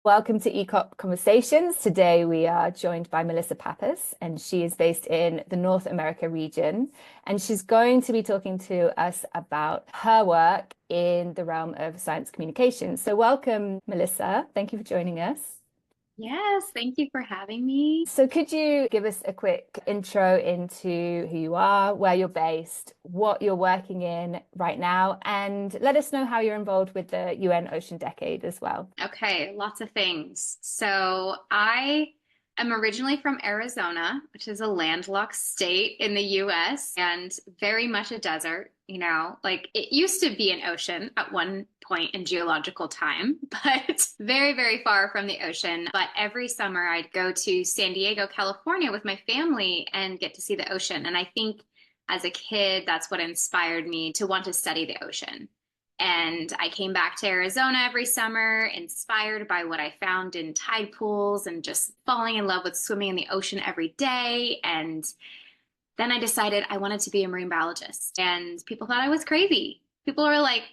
Welcome to ECOP Conversations. Today we are joined by Melissa Pappas, and she is based in the North America region. And she's going to be talking to us about her work in the realm of science communication. So welcome, Melissa. Thank you for joining us. Yes, thank you for having me. So could you give us a quick intro into who you are, where you're based, what you're working in right now, and let us know how you're involved with the UN Ocean Decade as well. Okay, lots of things. So I am originally from Arizona, which is a landlocked state in the US and very much a desert. Like it used to be an ocean at one point in geological time, but very, very far from the ocean. But every summer I'd go to San Diego, California with my family and get to see the ocean. And I think as a kid, that's what inspired me to want to study the ocean. And I came back to Arizona every summer, inspired by what I found in tide pools and just falling in love with swimming in the ocean every day. And then I decided I wanted to be a marine biologist. And people thought I was crazy. People were like,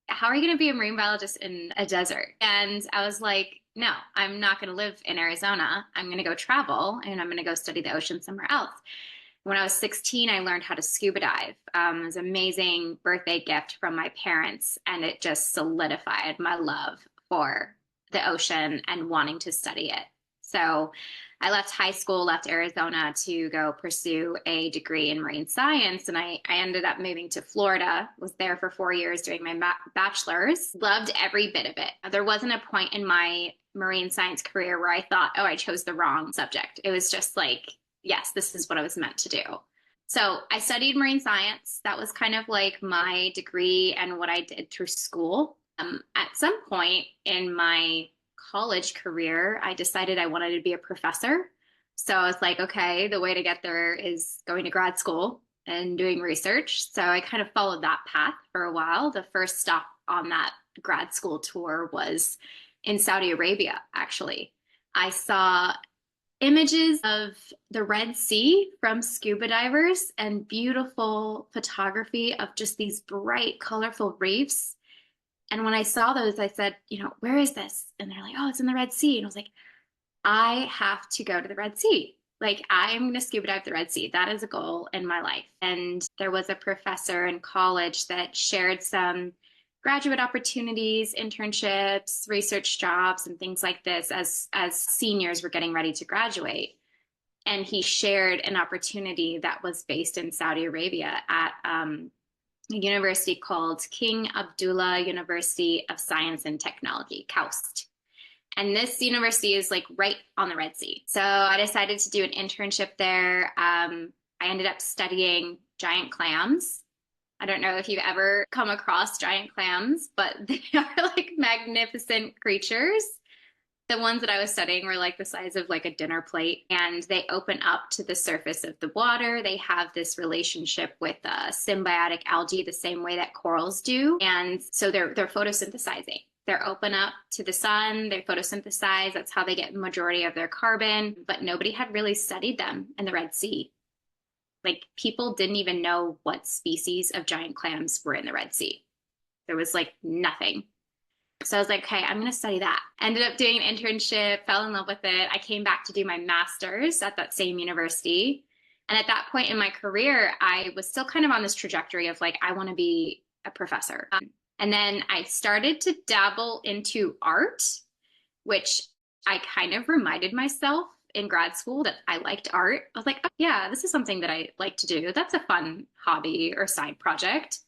how are you going to be a marine biologist in a desert? And I was like, no, I'm not going to live in Arizona. I'm going to go travel and I'm going to go study the ocean somewhere else. When I was 16, I learned how to scuba dive. It was an amazing birthday gift from my parents, and it just solidified my love for the ocean and wanting to study it. So I left high school, left Arizona to go pursue a degree in marine science, and I ended up moving to Florida, was there for 4 years doing my bachelor's, loved every bit of it. There wasn't a point in my marine science career where I thought, oh, I chose the wrong subject. It was just like, yes, this is what I was meant to do. So I studied marine science. That was kind of like my degree and what I did through school. At some point in my college career, I decided I wanted to be a professor. So I was like, okay, the way to get there is going to grad school and doing research. So I kind of followed that path for a while. The first stop on that grad school tour was in Saudi Arabia, actually. I saw images of the Red Sea from scuba divers and beautiful photography of just these bright, colorful reefs. And when I saw those, I said, where is this? And they're like, oh, it's in the Red Sea. And I was like, I have to go to the Red Sea. Like, I'm going to scuba dive the Red Sea. That is a goal in my life. And there was a professor in college that shared some graduate opportunities, internships, research jobs, and things like this as seniors were getting ready to graduate. And he shared an opportunity that was based in Saudi Arabia at a university called King Abdullah University of Science and Technology, KAUST. And this university is like right on the Red Sea. So I decided to do an internship there. I ended up studying giant clams. I don't know if you've ever come across giant clams, but they are like magnificent creatures. The ones that I was studying were like the size of like a dinner plate, and they open up to the surface of the water. They have this relationship with symbiotic algae the same way that corals do. And so they're photosynthesizing. They're open up to the sun, they photosynthesize. That's how they get the majority of their carbon, but nobody had really studied them in the Red Sea. Like people didn't even know what species of giant clams were in the Red Sea. There was like nothing. So I was like, okay, I'm going to study that. Ended up doing an internship, fell in love with it. I came back to do my master's at that same university. And at that point in my career, I was still kind of on this trajectory of like, I want to be a professor. And then I started to dabble into art, which I kind of reminded myself in grad school that I liked art. I was like, oh, yeah, this is something that I like to do. That's a fun hobby or side project.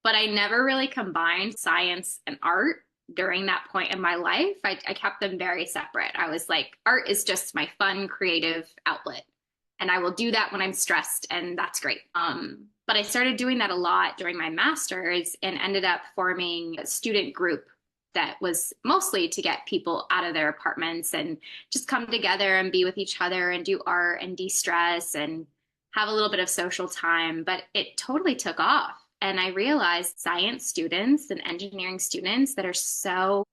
But I never really combined science and art during that point in my life. I kept them very separate. I was like, art is just my fun, creative outlet. And I will do that when I'm stressed, and that's great. But I started doing that a lot during my master's and ended up forming a student group that was mostly to get people out of their apartments and just come together and be with each other and do art and de-stress and have a little bit of social time. But it totally took off. And I realized science students and engineering students that are so,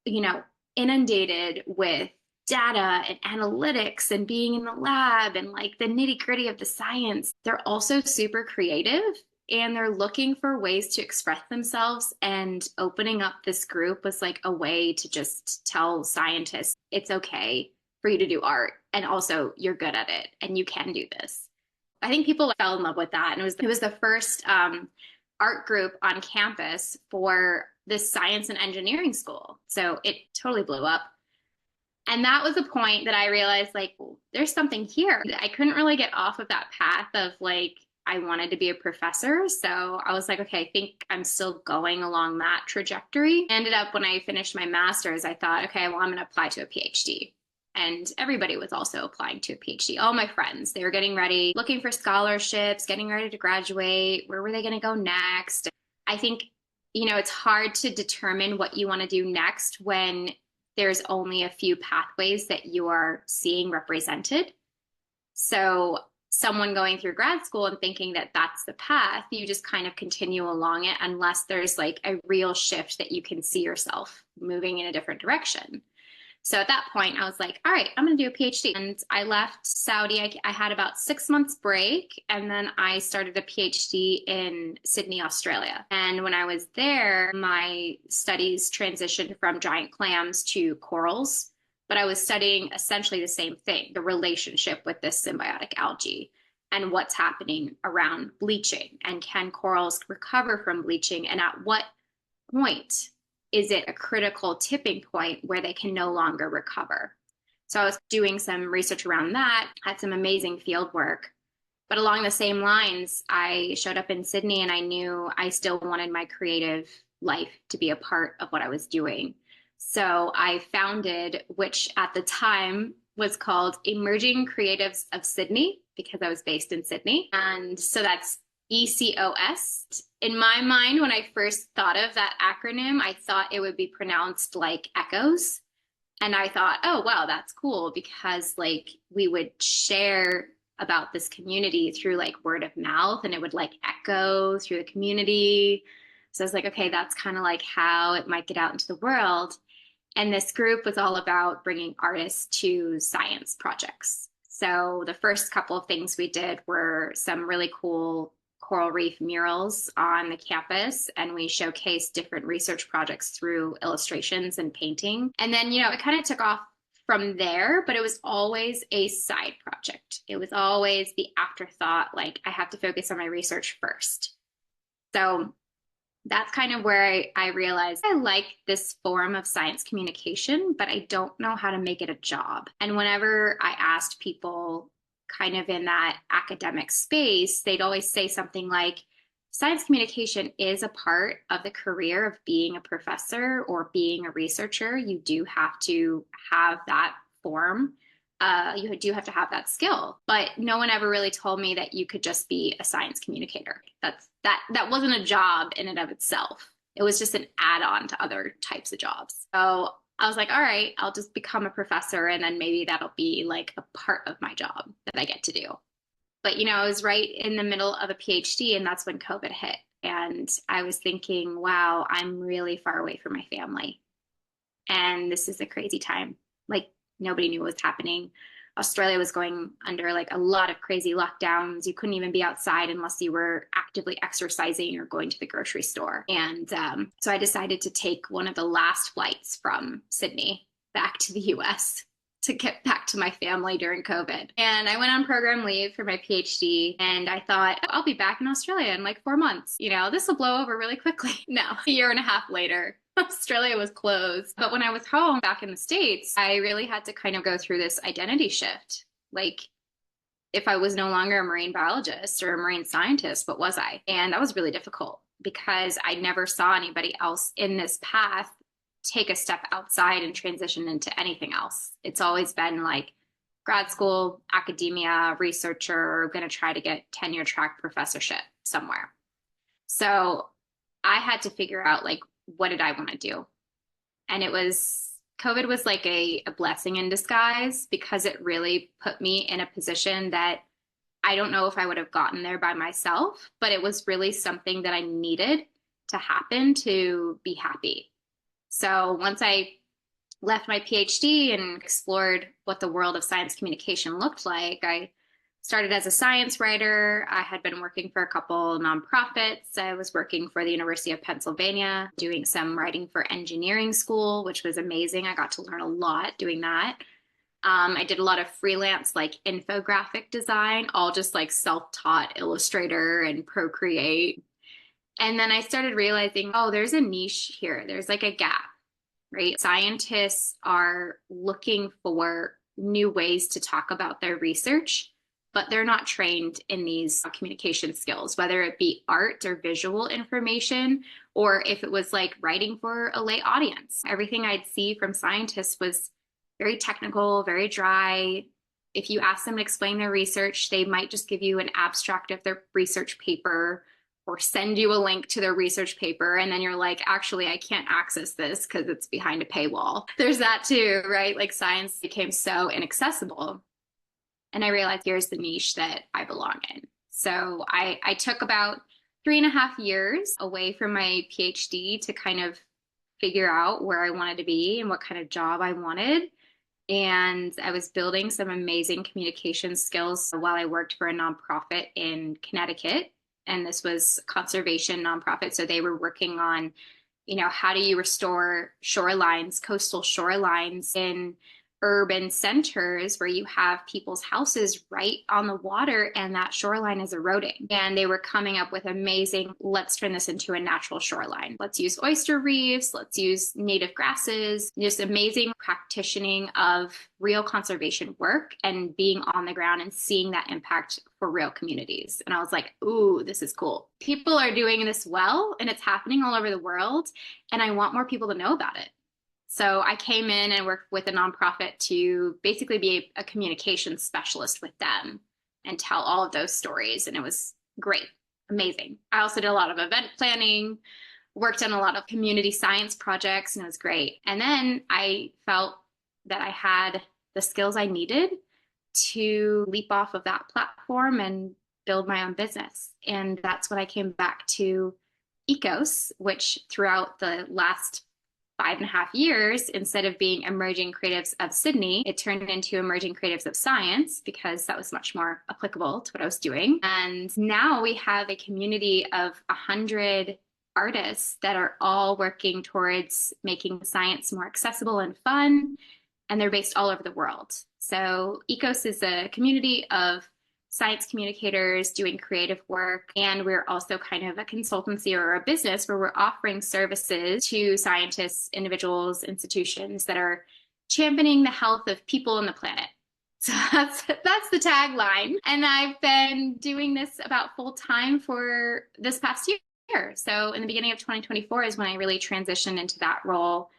inundated with data and analytics and being in the lab and like the nitty gritty of the science, they're also super creative and they're looking for ways to express themselves. And opening up this group was like a way to just tell scientists it's okay for you to do art. And also, you're good at it and you can do this. I think people fell in love with that. And it was the first art group on campus for this science and engineering school. So it totally blew up. And that was the point that I realized, like, there's something here. I couldn't really get off of that path of like, I wanted to be a professor. So I was like, okay, I think I'm still going along that trajectory. Ended up when I finished my master's, I thought, okay, well, I'm going to apply to a PhD. And everybody was also applying to a PhD. All my friends, they were getting ready, looking for scholarships, getting ready to graduate. Where were they going to go next? I think, it's hard to determine what you want to do next when there's only a few pathways that you are seeing represented. So someone going through grad school and thinking that that's the path, you just kind of continue along it unless there's like a real shift that you can see yourself moving in a different direction. So at that point, I was like, all right, I'm going to do a PhD. And I left Saudi. I had about 6 months break. And then I started a PhD in Sydney, Australia. And when I was there, my studies transitioned from giant clams to corals. But I was studying essentially the same thing, the relationship with this symbiotic algae and what's happening around bleaching. And can corals recover from bleaching? And at what point is it a critical tipping point where they can no longer recover? So I was doing some research around that, had some amazing field work. But along the same lines, I showed up in Sydney and I knew I still wanted my creative life to be a part of what I was doing. So I founded, which at the time was called Emerging Creatives of Sydney, because I was based in Sydney. And so that's ECOS. In my mind, when I first thought of that acronym, I thought it would be pronounced like echoes. And I thought, oh, wow, that's cool, because like we would share about this community through like word of mouth and it would like echo through the community. So I was like, okay, that's kind of like how it might get out into the world. And this group was all about bringing artists to science projects. So the first couple of things we did were some really cool coral reef murals on the campus, and we showcased different research projects through illustrations and painting. And then, it kind of took off from there, but it was always a side project. It was always the afterthought, like I have to focus on my research first. So that's kind of where I realized I like this form of science communication, but I don't know how to make it a job. And whenever I asked people kind of in that academic space, they'd always say something like, science communication is a part of the career of being a professor or being a researcher. You do have to have that form. You do have to have that skill, but no one ever really told me that you could just be a science communicator. That wasn't a job in and of itself. It was just an add-on to other types of jobs. So I was like, all right, I'll just become a professor and then maybe that'll be like a part of my job that I get to do. But, I was right in the middle of a PhD and that's when COVID hit. And I was thinking, wow, I'm really far away from my family. And this is a crazy time. Like nobody knew what was happening. Australia was going under like a lot of crazy lockdowns. You couldn't even be outside unless you were actively exercising or going to the grocery store. And so I decided to take one of the last flights from Sydney back to the US to get back to my family during COVID. And I went on program leave for my PhD and I thought, I'll be back in Australia in like 4 months. This will blow over really quickly. No, a year and a half later, Australia was closed. But when I was home back in the States, I really had to kind of go through this identity shift. Like, if I was no longer a marine biologist or a marine scientist, what was I? And that was really difficult because I never saw anybody else in this path take a step outside and transition into anything else. It's always been like grad school, academia, researcher, going to try to get tenure track professorship somewhere. So I had to figure out like, what did I want to do? And COVID was like a blessing in disguise because it really put me in a position that I don't know if I would have gotten there by myself, but it was really something that I needed to happen to be happy. So once I left my PhD and explored what the world of science communication looked like, I started as a science writer. I had been working for a couple nonprofits. I was working for the University of Pennsylvania, doing some writing for engineering school, which was amazing. I got to learn a lot doing that. I did a lot of freelance like infographic design, all just like self-taught Illustrator and Procreate. And then I started realizing, oh, there's a niche here. There's like a gap, right? Scientists are looking for new ways to talk about their research, but they're not trained in these communication skills, whether it be art or visual information, or if it was like writing for a lay audience. Everything I'd see from scientists was very technical, very dry. If you ask them to explain their research, they might just give you an abstract of their research paper or send you a link to their research paper. And then you're like, actually, I can't access this because it's behind a paywall. There's that too, right? Like science became so inaccessible. And I realized here's the niche that I belong in. So I took about 3.5 years away from my PhD to kind of figure out where I wanted to be and what kind of job I wanted. And I was building some amazing communication skills while I worked for a nonprofit in Connecticut. And this was a conservation nonprofit. So they were working on, how do you restore shorelines, coastal shorelines in urban centers where you have people's houses right on the water and that shoreline is eroding. And they were coming up with amazing, let's turn this into a natural shoreline. Let's use oyster reefs, let's use native grasses, just amazing practicing of real conservation work and being on the ground and seeing that impact for real communities. And I was like, ooh, this is cool. People are doing this well and it's happening all over the world. And I want more people to know about it. So I came in and worked with a nonprofit to basically be a communication specialist with them and tell all of those stories. And it was great, amazing. I also did a lot of event planning, worked on a lot of community science projects, and it was great. And then I felt that I had the skills I needed to leap off of that platform and build my own business. And that's when I came back to ECOS, which throughout the last 5.5 years, instead of being Emerging Creatives of Sydney, it turned into Emerging Creatives of Science because that was much more applicable to what I was doing. And now we have a community of 100 artists that are all working towards making science more accessible and fun. And they're based all over the world. So ECOS is a community of science communicators doing creative work. And we're also kind of a consultancy or a business where we're offering services to scientists, individuals, institutions that are championing the health of people on the planet. So that's the tagline. And I've been doing this about full time for this past year. So in the beginning of 2024 is when I really transitioned into that role.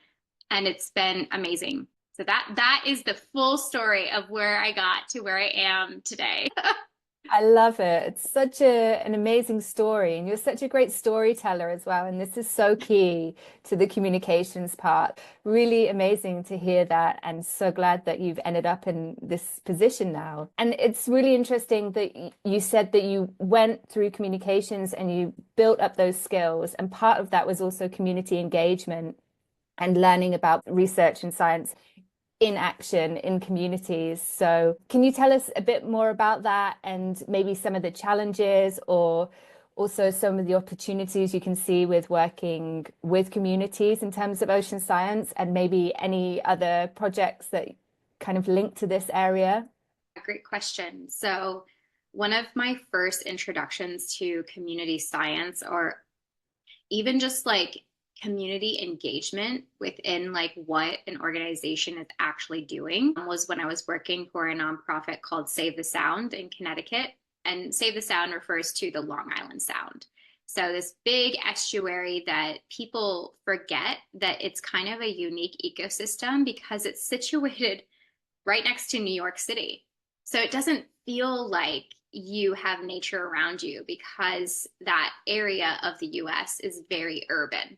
And it's been amazing. So that is the full story of where I got to where I am today. I love it. It's such an amazing story, and you're such a great storyteller as well. And this is so key to the communications part. Really amazing to hear that, and so glad that you've ended up in this position now. And it's really interesting that you said that you went through communications and you built up those skills, and part of that was also community engagement and learning about research and science in action in communities. So can you tell us a bit more about that and maybe some of the challenges or also some of the opportunities you can see with working with communities in terms of ocean science, and maybe any other projects that kind of link to this area? Great question. So one of my first introductions to community science, or even just like community engagement within like what an organization is actually doing, was when I was working for a nonprofit called Save the Sound in Connecticut. And Save the Sound refers to the Long Island Sound. So this big estuary that people forget that it's kind of a unique ecosystem because it's situated right next to New York City. So it doesn't feel like you have nature around you because that area of the US is very urban.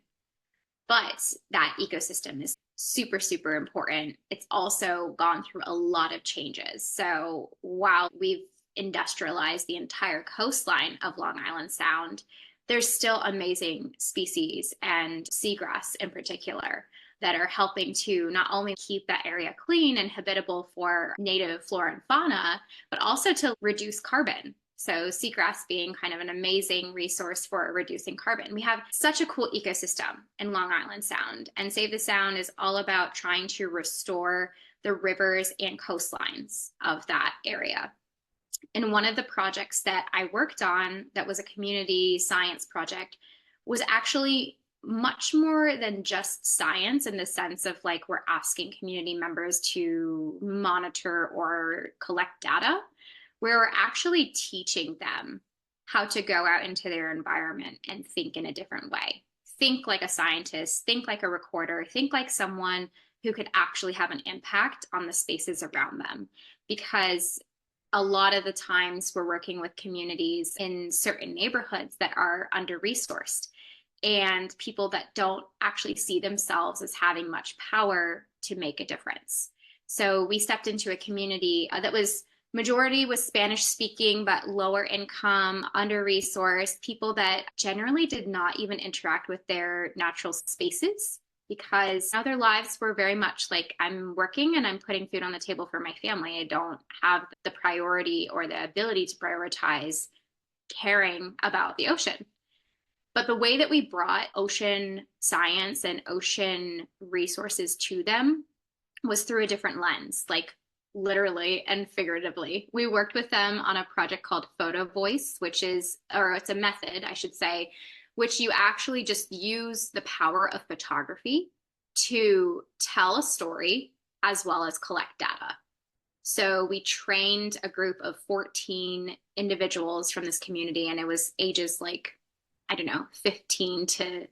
But that ecosystem is super, super important. It's also gone through a lot of changes. So while we've industrialized the entire coastline of Long Island Sound, there's still amazing species and seagrass in particular. that are helping to not only keep that area clean and habitable for native flora and fauna, but also to reduce carbon. So seagrass being kind of an amazing resource for reducing carbon. We have such a cool ecosystem in Long Island Sound, and Save the Sound is all about trying to restore the rivers and coastlines of that area. And one of the projects that I worked on that was a community science project was actually much more than just science, in the sense of like we're asking community members to monitor or collect data. We're actually teaching them how to go out into their environment and think in a different way. Think like a scientist, think like a recorder, think like someone who could actually have an impact on the spaces around them. Because a lot of the times we're working with communities in certain neighborhoods that are under-resourced, and people that don't actually see themselves as having much power to make a difference. So we stepped into a community that was majority was Spanish speaking, but lower income, under-resourced, people that generally did not even interact with their natural spaces, because now their lives were very much like, I'm working and I'm putting food on the table for my family. I don't have the priority or the ability to prioritize caring about the ocean. But the way that we brought ocean science and ocean resources to them was through a different lens, like literally and figuratively. We worked with them on a project called Photo Voice, which is, or it's a method, I should say, which you actually just use the power of photography to tell a story as well as collect data. So we trained a group of 14 individuals from this community, and it was ages like, I don't know, 15 to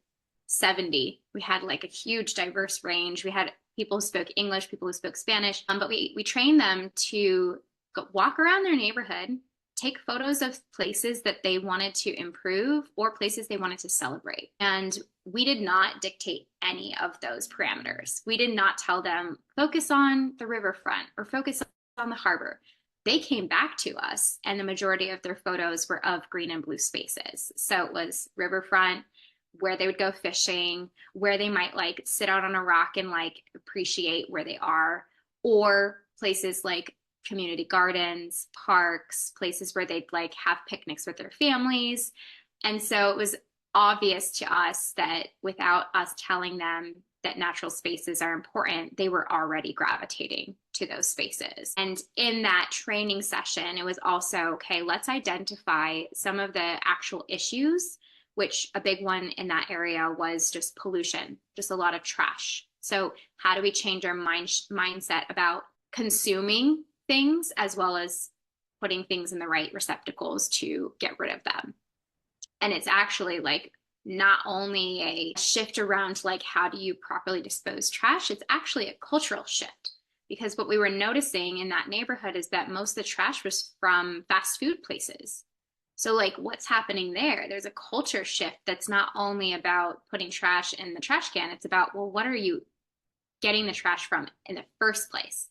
70. We had like a huge diverse range. We had people who spoke English, people who spoke Spanish, but we trained them to go walk around their neighborhood, take photos of places that they wanted to improve or places they wanted to celebrate. And we did not dictate any of those parameters. We did not tell them, focus on the riverfront or focus on the harbor. They came back to us, and the majority of their photos were of green and blue spaces. So it was riverfront, where they would go fishing, where they might like sit out on a rock and like appreciate where they are, or places like community gardens, parks, places where they'd like have picnics with their families. And so it was obvious to us that without us telling them that natural spaces are important, they were already gravitating to those spaces. And in that training session, it was also, okay, let's identify some of the actual issues, which a big one in that area was just pollution, just a lot of trash. So how do we change our mindset about consuming things as well as putting things in the right receptacles to get rid of them? And it's actually like not only a shift around like how do you properly dispose trash, it's actually a cultural shift. Because what we were noticing in that neighborhood is that most of the trash was from fast food places. So like what's happening there? There's a culture shift that's not only about putting trash in the trash can, it's about, well, what are you getting the trash from in the first place?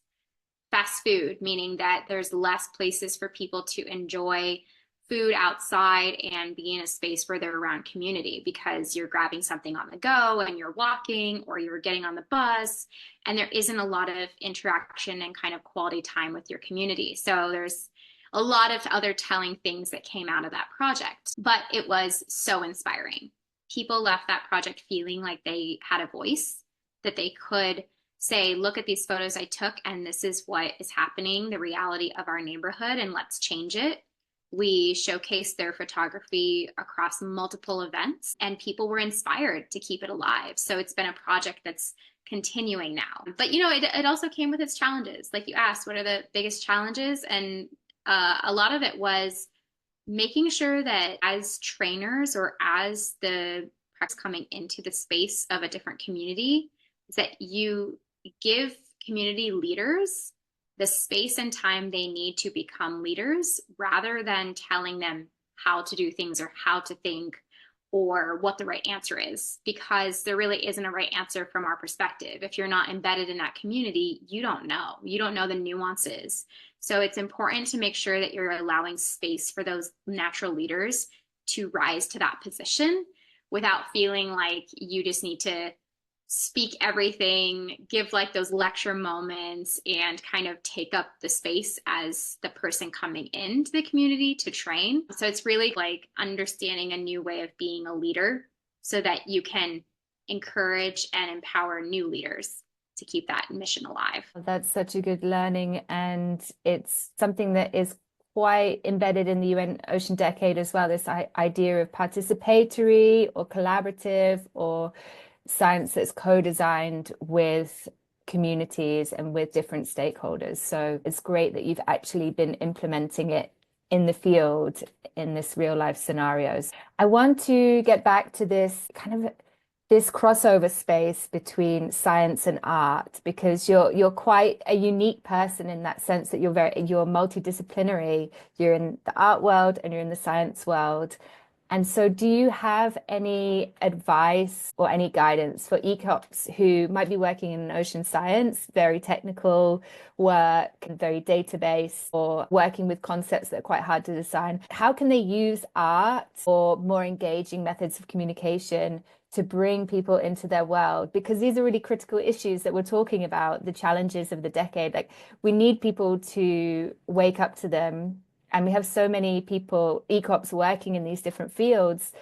Fast food, meaning that there's less places for people to enjoy food outside and be in a space where they're around community, because you're grabbing something on the go and you're walking or you're getting on the bus, and there isn't a lot of interaction and kind of quality time with your community. So there's a lot of other telling things that came out of that project, but it was so inspiring. People left that project feeling like they had a voice, that they could say, look at these photos I took, and this is what is happening, the reality of our neighborhood, and let's change it. We showcased their photography across multiple events, and people were inspired to keep it alive. So it's been a project that's continuing now. But, you know, it also came with its challenges. Like you asked, what are the biggest challenges? And a lot of it was making sure that as trainers or as the practice coming into the space of a different community, is that you give community leaders the space and time they need to become leaders, rather than telling them how to do things or how to think or what the right answer is, because there really isn't a right answer from our perspective. If you're not embedded in that community, you don't know. You don't know the nuances. So it's important to make sure that you're allowing space for those natural leaders to rise to that position without feeling like you just need to speak everything, give like those lecture moments, and kind of take up the space as the person coming into the community to train. So it's really like understanding a new way of being a leader so that you can encourage and empower new leaders to keep that mission alive. That's such a good learning, and it's something that is quite embedded in the UN Ocean Decade as well, this idea of participatory or collaborative or science that's co-designed with communities and with different stakeholders. So it's great that you've actually been implementing it in the field in this real life scenarios. I want to get back to this kind of this crossover space between science and art, because you're quite a unique person in that sense that you're multidisciplinary. You're in the art world and you're in the science world. And so do you have any advice or any guidance for ECOPs who might be working in ocean science, very technical work, very database, or working with concepts that are quite hard to design? How can they use art or more engaging methods of communication to bring people into their world? Because these are really critical issues that we're talking about, the challenges of the decade. Like, we need people to wake up to them. And we have so many people, ECOPs, working in these different fields,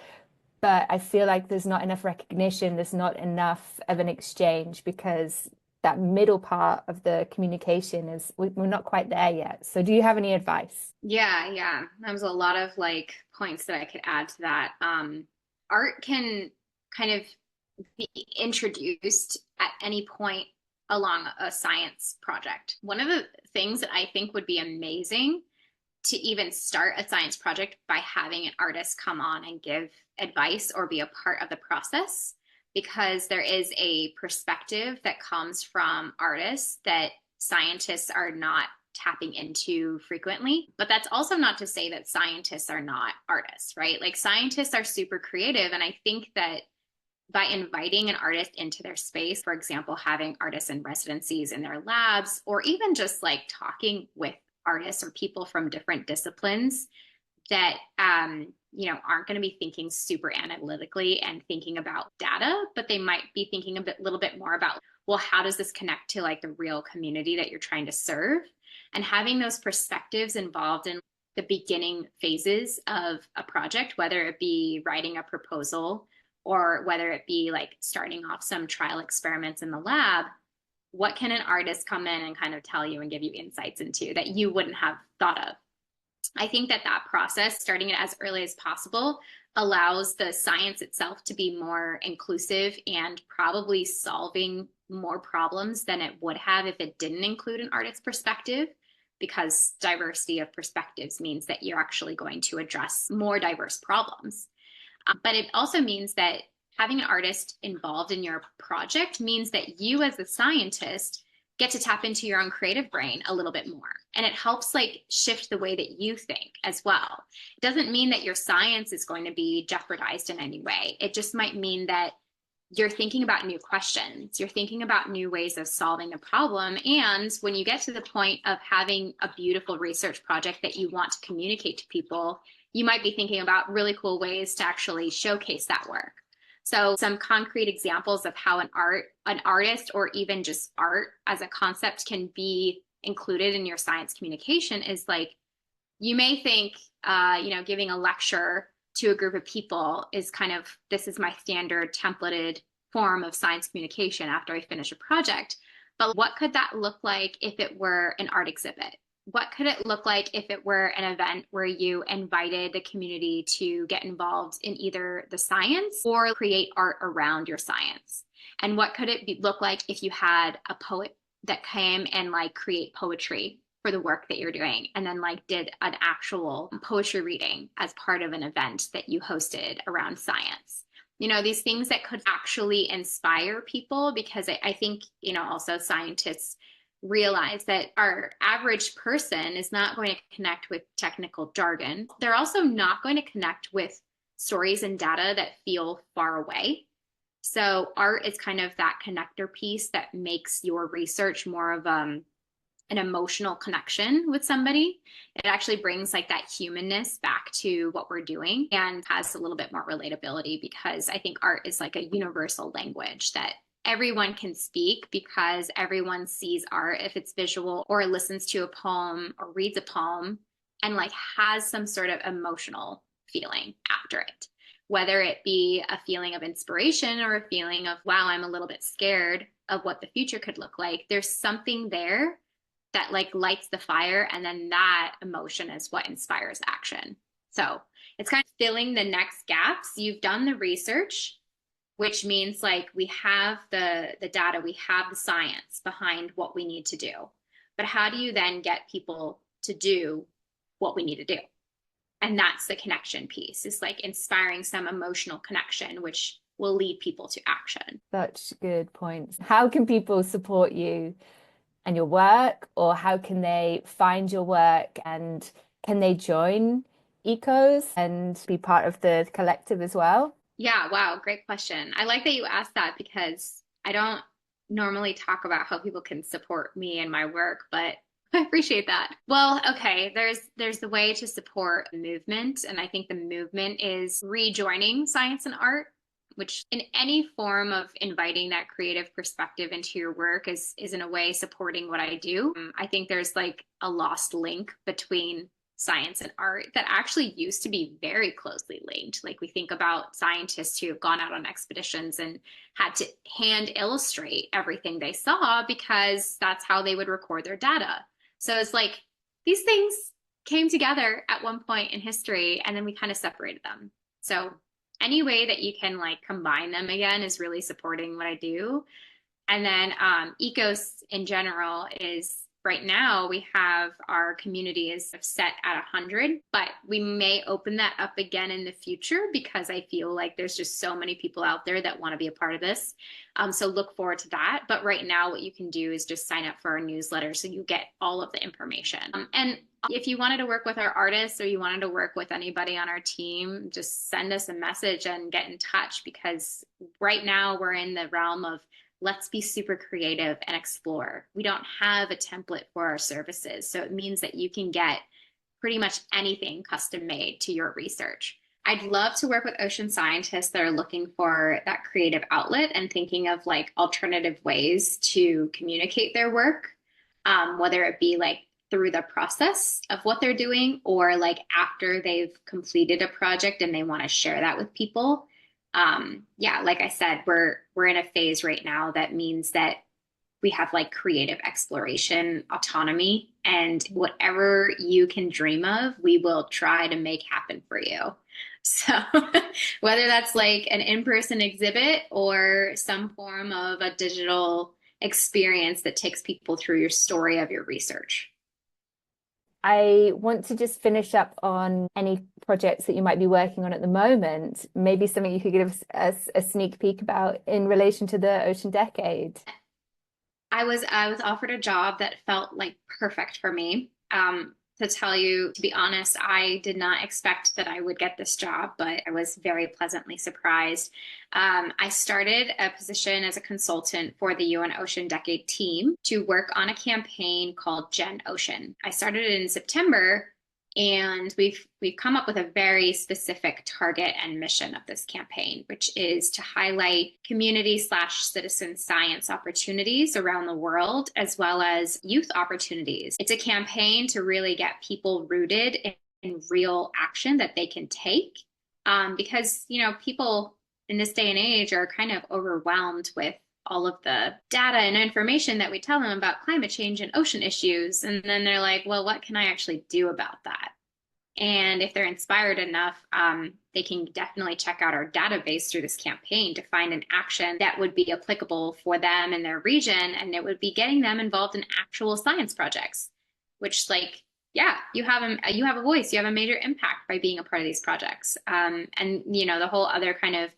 but I feel like there's not enough recognition, there's not enough of an exchange, because that middle part of the communication is, we're not quite there yet. So do you have any advice? Yeah. That was a lot of like points that I could add to that. Art can kind of be introduced at any point along a science project. One of the things that I think would be amazing to even start a science project by having an artist come on and give advice or be a part of the process, because there is a perspective that comes from artists that scientists are not tapping into frequently. But that's also not to say that scientists are not artists, right? Like, scientists are super creative. And I think that by inviting an artist into their space, for example, having artists in residencies in their labs, or even just like talking with artists or people from different disciplines that aren't going to be thinking super analytically and thinking about data, but they might be thinking little bit more about, well, how does this connect to like the real community that you're trying to serve? And having those perspectives involved in the beginning phases of a project, whether it be writing a proposal or whether it be like starting off some trial experiments in the lab, what can an artist come in and kind of tell you and give you insights into that you wouldn't have thought of? I think that process, starting it as early as possible, allows the science itself to be more inclusive and probably solving more problems than it would have if it didn't include an artist's perspective, because diversity of perspectives means that you're actually going to address more diverse problems. But it also means that having an artist involved in your project means that you as a scientist get to tap into your own creative brain a little bit more. And it helps like shift the way that you think as well. It doesn't mean that your science is going to be jeopardized in any way. It just might mean that you're thinking about new questions. You're thinking about new ways of solving the problem. And when you get to the point of having a beautiful research project that you want to communicate to people, you might be thinking about really cool ways to actually showcase that work. So some concrete examples of how an artist, or even just art as a concept, can be included in your science communication is like, you may think, giving a lecture to a group of people is kind of, this is my standard templated form of science communication after I finish a project. But what could that look like if it were an art exhibit? What could it look like if it were an event where you invited the community to get involved in either the science or create art around your science? And what could it look like if you had a poet that came and like create poetry for the work that you're doing, and then like did an actual poetry reading as part of an event that you hosted around science? These things that could actually inspire people, because I think, also scientists realize that our average person is not going to connect with technical jargon. They're also not going to connect with stories and data that feel far away. So art is kind of that connector piece that makes your research more of an emotional connection with somebody. It actually brings like that humanness back to what we're doing and has a little bit more relatability, because I think art is like a universal language that everyone can speak because everyone sees art if it's visual or listens to a poem or reads a poem and like has some sort of emotional feeling after it, whether it be a feeling of inspiration or a feeling of, wow, I'm a little bit scared of what the future could look like. There's something there that like lights the fire, and then that emotion is what inspires action. So it's kind of filling the next gaps. You've done the research, which means like we have the data, we have the science behind what we need to do. But how do you then get people to do what we need to do? And that's the connection piece. It's like inspiring some emotional connection, which will lead people to action. Such good points. How can people support you and your work, or how can they find your work, and can they join ECOS and be part of the collective as well? Yeah, wow, great question. I like that you asked that because I don't normally talk about how people can support me and my work, but I appreciate that. Well, okay, there's the way to support the movement, and I think the movement is rejoining science and art, which in any form of inviting that creative perspective into your work is in a way supporting what I do. I think there's like a lost link between science and art that actually used to be very closely linked. Like we think about scientists who have gone out on expeditions and had to hand illustrate everything they saw because that's how they would record their data. So it's like these things came together at one point in history and then we kind of separated them. So any way that you can like combine them again is really supporting what I do. And then ECOS in general is right now we have our community is set at 100, but we may open that up again in the future because I feel like there's just so many people out there that want to be a part of this. So look forward to that. But right now what you can do is just sign up for our newsletter so you get all of the information. And if you wanted to work with our artists or you wanted to work with anybody on our team, just send us a message and get in touch, because right now we're in the realm of let's be super creative and explore. We don't have a template for our services. So it means that you can get pretty much anything custom made to your research. I'd love to work with ocean scientists that are looking for that creative outlet and thinking of like alternative ways to communicate their work, whether it be like through the process of what they're doing or like after they've completed a project and they want to share that with people. Yeah, like I said, we're in a phase right now that means that we have like creative exploration autonomy, and whatever you can dream of, we will try to make happen for you. So whether that's like an in-person exhibit or some form of a digital experience that takes people through your story of your research. I want to just finish up on any projects that you might be working on at the moment, maybe something you could give us a sneak peek about in relation to the Ocean Decade. I was offered a job that felt like perfect for me. To tell you, to be honest, I did not expect that I would get this job, but I was very pleasantly surprised. I started a position as a consultant for the UN Ocean Decade team to work on a campaign called Gen Ocean. I started it in September, and we've come up with a very specific target and mission of this campaign, which is to highlight community/citizen science opportunities around the world, as well as youth opportunities. It's a campaign to really get people rooted in real action that they can take, because people in this day and age are kind of overwhelmed with all of the data and information that we tell them about climate change and ocean issues. And then they're like, well, what can I actually do about that? And if they're inspired enough, they can definitely check out our database through this campaign to find an action that would be applicable for them in their region. And it would be getting them involved in actual science projects, which yeah, you have a voice, you have a major impact by being a part of these projects. And the whole other kind of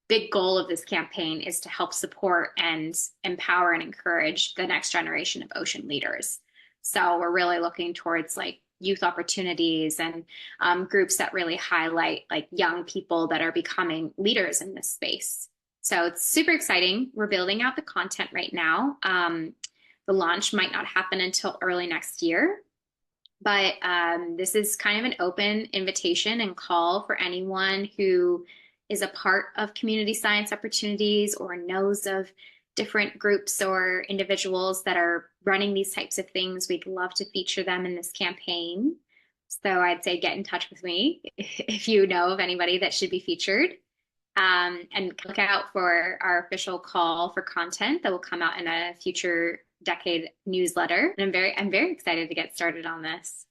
big goal of this campaign is to help support and empower and encourage the next generation of ocean leaders. So we're really looking towards like youth opportunities and groups that really highlight like young people that are becoming leaders in this space. So it's super exciting. We're building out the content right now. The launch might not happen until early next year, but this is kind of an open invitation and call for anyone who is a part of community science opportunities or knows of different groups or individuals that are running these types of things, we'd love to feature them in this campaign. So I'd say get in touch with me if you know of anybody that should be featured. And look out for our official call for content that will come out in a future decade newsletter. And I'm very excited to get started on this.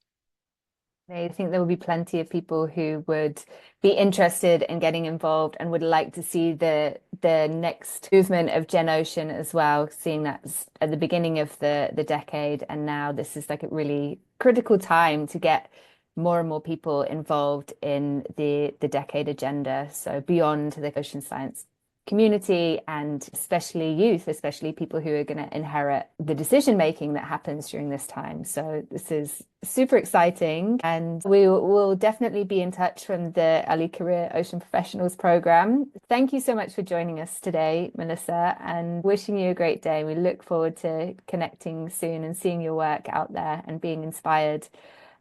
I think there will be plenty of people who would be interested in getting involved and would like to see the next movement of Gen Ocean as well, seeing that at the beginning of the decade. And now this is like a really critical time to get more and more people involved in the decade agenda. So beyond the ocean science community and especially youth, especially people who are going to inherit the decision making that happens during this time. So this is super exciting, and we will definitely be in touch from the Early Career Ocean Professionals program. Thank you so much for joining us today, Melissa, and wishing you a great day. We look forward to connecting soon and seeing your work out there and being inspired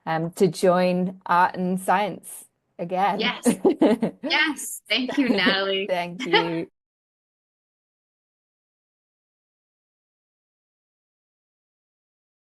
to join art and science again. Yes. Yes. Thank you, Natalie. Thank you.